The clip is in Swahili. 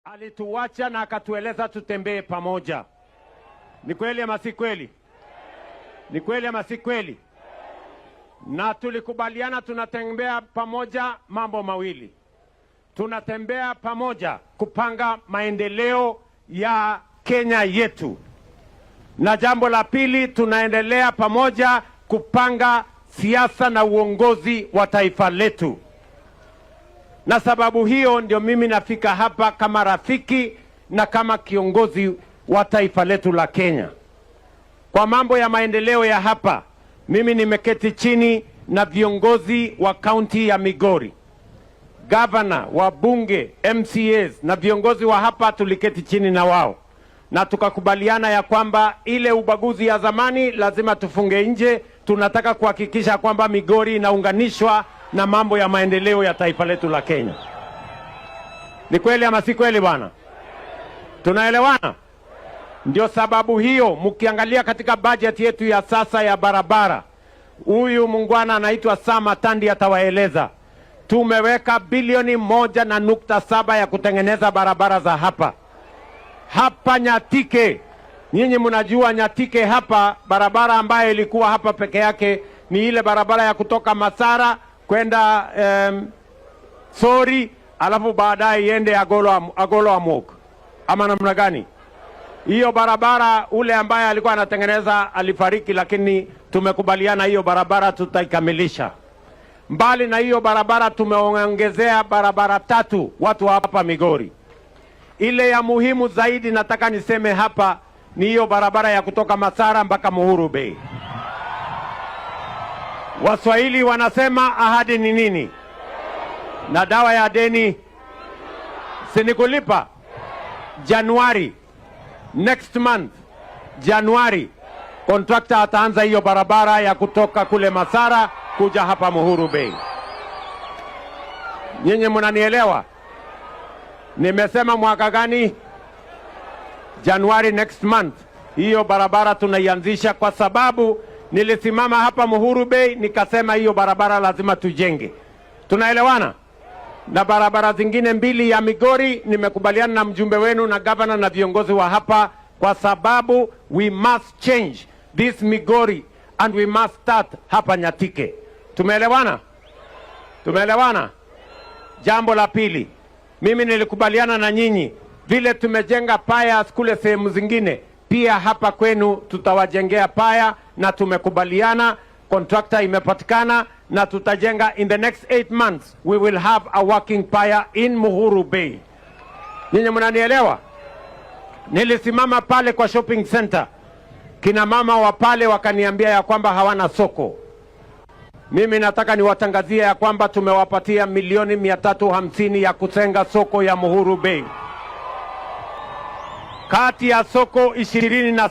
alituacha na akatueleza tutembee pamoja. Ni kweli ama si kweli? Ni kweli ama si kweli? Na tulikubaliana tunatembea pamoja mambo mawili. Tunatembea pamoja kupanga maendeleo ya Kenya yetu. Na jambo la pili, tunaendelea pamoja kupanga siasa na uongozi wa taifa letu. Na sababu hiyo ndio mimi nafika hapa kama rafiki na kama kiongozi wa taifa letu la Kenya. Kwa mambo ya maendeleo ya hapa, mimi nimeketi chini na viongozi wa kaunti ya Migori, gavana, wabunge, MCAs na viongozi wa hapa. Tuliketi chini na wao na tukakubaliana ya kwamba ile ubaguzi ya zamani lazima tufunge nje. Tunataka kuhakikisha kwamba Migori inaunganishwa na mambo ya maendeleo ya taifa letu la Kenya. Ni kweli ama si kweli bwana? Tunaelewana? Ndio sababu hiyo mkiangalia katika bajeti yetu ya sasa ya barabara, huyu mungwana anaitwa Sama Tandi atawaeleza, tumeweka bilioni 1.7 ya kutengeneza barabara za hapa Nyatike. Nyinyi mnajua Nyatike hapa, barabara ambayo ilikuwa hapa peke yake ni ile barabara ya kutoka Masara kwenda Sori, alafu baadaye iende Agolo Amok. Ama namna gani? Hiyo barabara ule ambaye alikuwa anatengeneza alifariki, lakini tumekubaliana hiyo barabara tutaikamilisha. Mbali na hiyo barabara tumeongezea barabara 3 watu hapa Migori. Ile ya muhimu zaidi nataka niseme hapa ni hiyo barabara ya kutoka Masara mpaka Muhuru Bay. Waswahili wanasema ahadi ni nini? Na dawa ya deni sinikulipa. Januari, next month, Januari, contractor ataanza hiyo barabara ya kutoka kule Masara kuja hapa Muhuru Bay. Nyinyi mnanielewa? Nimesema mwaka gani? Januari next month. Hiyo barabara tunaianzisha kwa sababu nilisimama hapa Muhuru Bay nikasema hiyo barabara lazima tujenge. Tunaelewana? Na barabara zingine 2 ya Migori nimekubaliana na mjumbe wenu na governor na viongozi wa hapa, kwa sababu we must change this Migori and we must start hapa Nyatike. Tumeelewana? Tumeelewana? Jambo la pili, mimi nilikubaliana na nyinyi vile tumejenga paya kule sehemu zingine, pia hapa kwenu tutawajengea paya, na tumekubaliana, contractor imepatikana, na tutajenga in the next 8 months we will have a working paya in Muhuru Bay. Nyinyi mnanielewa? Nilisimama pale kwa shopping center, kina mama wa pale wakaniambia ya kwamba hawana soko. Mimi nataka niwatangazie ya kwamba tumewapatia milioni 350 ya kujenga soko ya Muhuru Bay. Kati ya soko 27